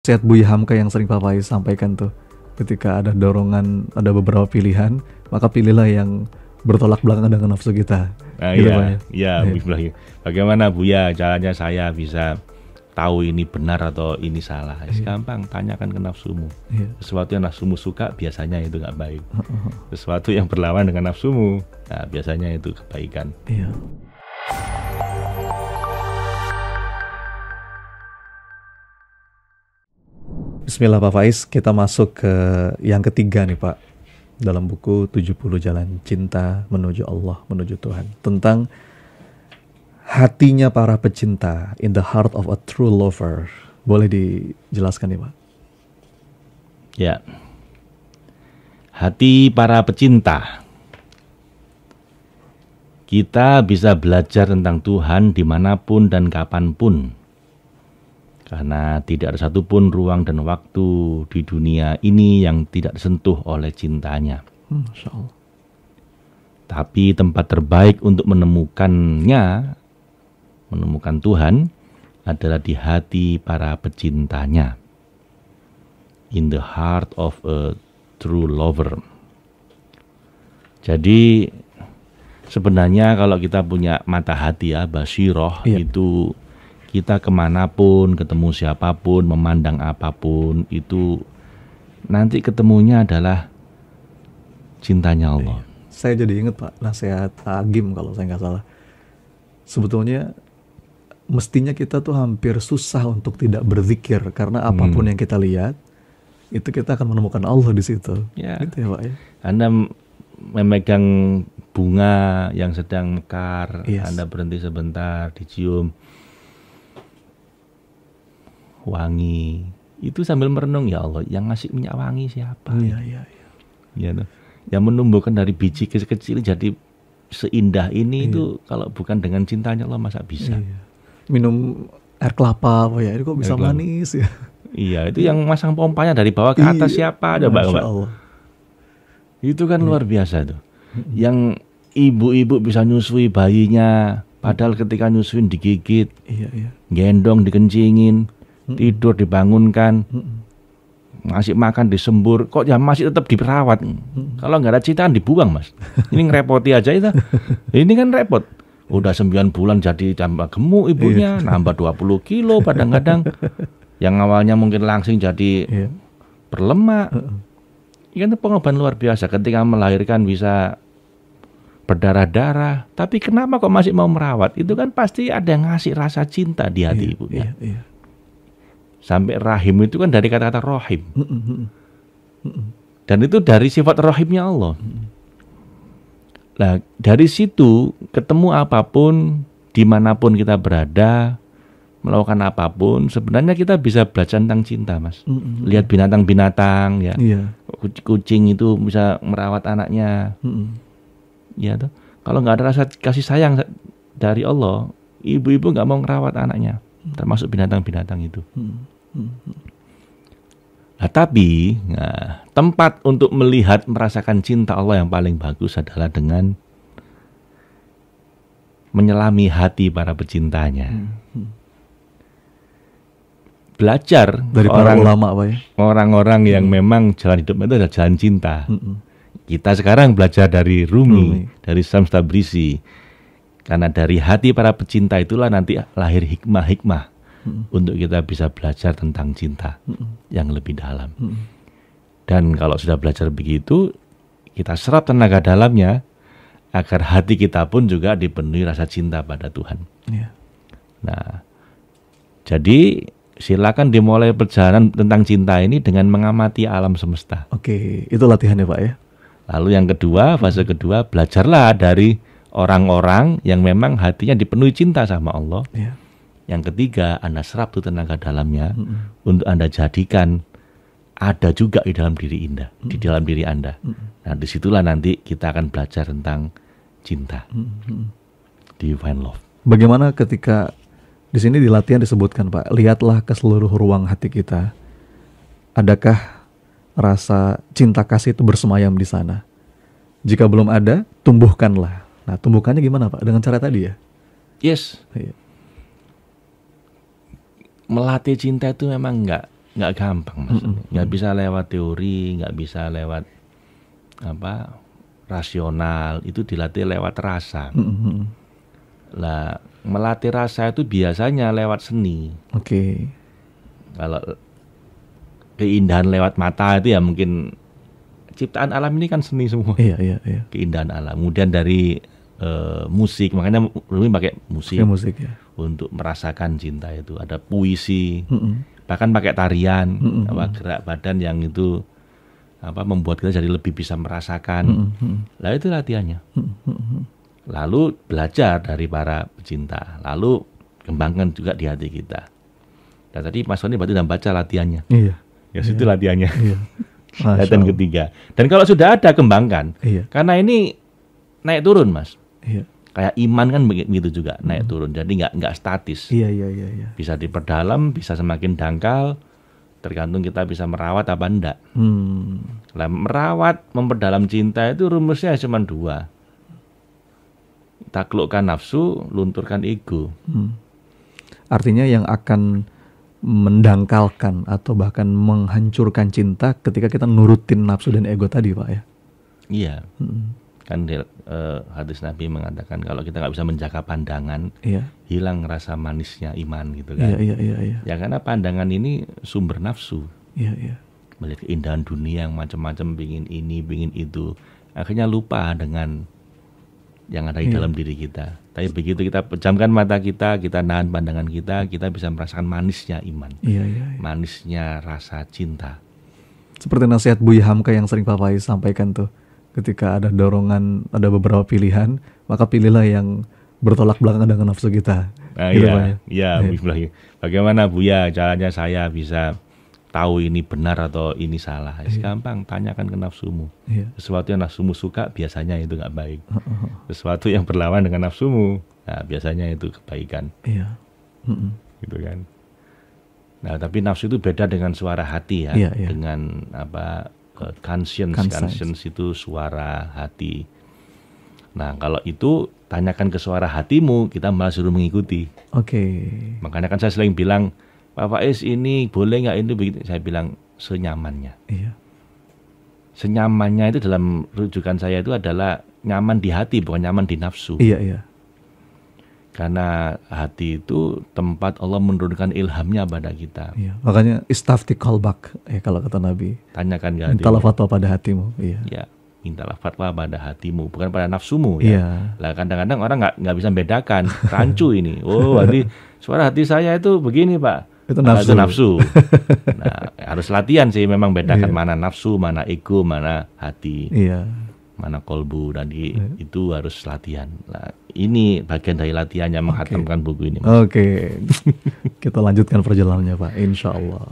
Nasihat Buya Hamka yang sering Pak Faiz sampaikan tuh, ketika ada dorongan, ada beberapa pilihan, maka pilihlah yang bertolak belakang dengan nafsu kita. Nah, Gitu Pak ya. iya, Iya. bagaimana Buya caranya saya bisa tahu ini benar atau ini salah? Iya. Gampang, tanyakan ke nafsumu. Iya. Sesuatu yang nafsumu suka biasanya itu nggak baik. Sesuatu yang berlawan dengan nafsumu, nah biasanya itu kebaikan. Iya. Bismillah Pak Faiz, kita masuk ke yang ketiga nih Pak, dalam buku 70 Jalan Cinta Menuju Allah, Menuju Tuhan, tentang hatinya para pecinta, in the heart of a true lover. Boleh dijelaskan nih Pak? Ya, hati para pecinta. Kita bisa belajar tentang Tuhan dimanapun dan kapanpun. Karena tidak ada satupun ruang dan waktu di dunia ini yang tidak disentuh oleh cintanya. Masya Allah. Tapi tempat terbaik untuk menemukannya, menemukan Tuhan, adalah di hati para pecintanya. In the heart of a true lover. Jadi sebenarnya kalau kita punya mata hati ya, basiroh, itu kita kemanapun, ketemu siapapun, memandang apapun, itu nanti ketemunya adalah cintanya Allah. Saya jadi ingat Pak, nasihat Agim kalau saya nggak salah. Sebetulnya mestinya kita tuh hampir susah untuk tidak berzikir, karena apapun yang kita lihat, itu kita akan menemukan Allah di situ. Ya. Gitu ya Pak ya. Anda memegang bunga yang sedang mekar, Anda berhenti sebentar, dicium, wangi, itu sambil merenung, ya Allah, yang ngasih minyak wangi siapa? Iya. Ya, yang menumbuhkan dari biji kecil jadi seindah ini itu kalau bukan dengan cintanya Allah masa bisa? Iya. Minum air kelapa apa ya, itu kok bisa manis ya? Iya, itu yang masang pompanya dari bawah ke atas siapa? Ada Mbak. Itu kan luar biasa tuh. Yang ibu-ibu bisa nyusui bayinya, padahal ketika nyusuin digigit, gendong dikencingin, tidur dibangunkan, ngasih makan disembur, kok ya masih tetap diperawat. Kalau nggak ada cintaan dibuang Mas. Ini ngerepoti aja itu. Ini kan repot. Udah 9 bulan jadi tambah gemuk ibunya, nambah 20 kilo kadang-kadang. Yang awalnya mungkin langsing jadi berlemak. Ini pengorbanan luar biasa. Ketika melahirkan bisa berdarah-darah, tapi kenapa kok masih mau merawat? Itu kan pasti ada yang ngasih rasa cinta di hati ibunya. Sampai rahim itu kan dari kata-kata rohim. Dan itu dari sifat rohimnya Allah. Nah, dari situ ketemu apapun, dimanapun kita berada, melakukan apapun, sebenarnya kita bisa belajar tentang cinta, Mas. Lihat binatang-binatang, ya. Kucing itu bisa merawat anaknya. Ya, toh. Kalau nggak ada rasa kasih sayang dari Allah, ibu-ibu nggak mau merawat anaknya, termasuk binatang-binatang itu. Nah, tapi tempat untuk melihat, merasakan cinta Allah yang paling bagus adalah dengan menyelami hati para pecintanya. Belajar dari para ulama Pak ya. Orang-orang yang memang jalan hidup itu adalah jalan cinta. Kita sekarang belajar dari Rumi, dari Syams Tabrisi. Karena dari hati para pecinta itulah nanti lahir hikmah-hikmah untuk kita bisa belajar tentang cinta yang lebih dalam. Dan kalau sudah belajar begitu, kita serap tenaga dalamnya agar hati kita pun juga dipenuhi rasa cinta pada Tuhan. Nah, jadi silakan dimulai perjalanan tentang cinta ini dengan mengamati alam semesta. Oke, itu latihannya Pak ya. Lalu yang kedua, fase kedua, belajarlah dari orang-orang yang memang hatinya dipenuhi cinta sama Allah. Yang ketiga, Anda serap tuh tenaga dalamnya untuk Anda jadikan ada juga di dalam diri Anda, di dalam diri Anda. Nah, disitulah nanti kita akan belajar tentang cinta, divine love. Bagaimana ketika di sini di latihan disebutkan Pak, lihatlah ke seluruh ruang hati kita. Adakah rasa cinta kasih itu bersemayam di sana? Jika belum ada, tumbuhkanlah. Nah, tumbuhkannya gimana Pak? Dengan cara tadi ya? Yes. Melatih cinta itu memang nggak gampang Mas. Nggak bisa lewat teori, nggak bisa lewat rasional, itu dilatih lewat rasa. Lah, melatih rasa itu biasanya lewat seni. Oke. Kalau keindahan lewat mata itu ya mungkin ciptaan alam ini kan seni semua. Iya. Keindahan alam. Kemudian dari musik, makanya Rumi pakai musik, musik ya. untuk merasakan cinta itu. Ada puisi, bahkan pakai tarian, gerak badan yang itu membuat kita jadi lebih bisa merasakan. Lah itu latihannya. Lalu belajar dari para pecinta, lalu kembangkan juga di hati kita. Dan tadi Mas Sony berarti udah baca latihannya. Iya. Ya situ latihannya. Iya. Latihan ketiga. Dan kalau sudah ada kembangkan, karena ini naik turun Mas. Iya. Kayak iman kan begitu juga, naik turun. Jadi nggak statis. Iya. Bisa diperdalam, bisa semakin dangkal, tergantung kita bisa merawat apa enggak. Lah, merawat, memperdalam cinta itu rumusnya cuma 2. Taklukkan nafsu, lunturkan ego. Artinya yang akan mendangkalkan atau bahkan menghancurkan cinta ketika kita nurutin nafsu dan ego tadi, Pak ya. Iya. Kan hadis Nabi mengatakan kalau kita nggak bisa menjaga pandangan, hilang rasa manisnya iman gitu kan. Iya. Ya karena pandangan ini sumber nafsu. Iya. Melihat keindahan dunia yang macam-macam, pingin ini, pingin itu, akhirnya lupa dengan yang ada di dalam diri kita. Tapi begitu kita pejamkan mata kita nahan pandangan kita bisa merasakan manisnya iman. Iya. Manisnya rasa cinta. Seperti nasihat Buya Hamka yang sering Pak Faiz sampaikan tuh. Ketika ada dorongan, ada beberapa pilihan, maka pilihlah yang bertolak belakang dengan nafsu kita. Iya. Bagaimana Buya caranya saya bisa tahu ini benar atau ini salah? Gampang, tanyakan ke nafsumu. Sesuatu yang nafsumu suka biasanya itu nggak baik. Sesuatu yang berlawan dengan nafsumu, nah biasanya itu kebaikan. Gitu kan. Nah, tapi nafsu itu beda dengan suara hati ya. Dengan conscience itu suara hati. Nah, kalau itu tanyakan ke suara hatimu, kita malah suruh mengikuti. Makanya kan saya sering bilang, Pak Faiz ini boleh nggak ini begitu? Saya bilang senyamannya. Senyamannya itu dalam rujukan saya itu adalah nyaman di hati, bukan nyaman di nafsu. Iya. Karena hati itu tempat Allah menurunkan ilhamnya pada kita. Makanya istafti qalbak, kalau kata Nabi. Tanyakan ke hatimu. Mintalah fatwa pada hatimu. Mintalah fatwa pada hatimu, bukan pada nafsumu ya. Lah kadang-kadang orang nggak bisa membedakan, rancu ini. Oh, berarti suara hati saya itu begini Pak. Itu nafsu. Nah, harus latihan sih memang bedakan mana nafsu, mana ego, mana hati. Mana kolbu, dan itu harus latihan. Nah, ini bagian dari latihannya menghatamkan buku ini. Kita lanjutkan perjalanannya Pak, insya Allah.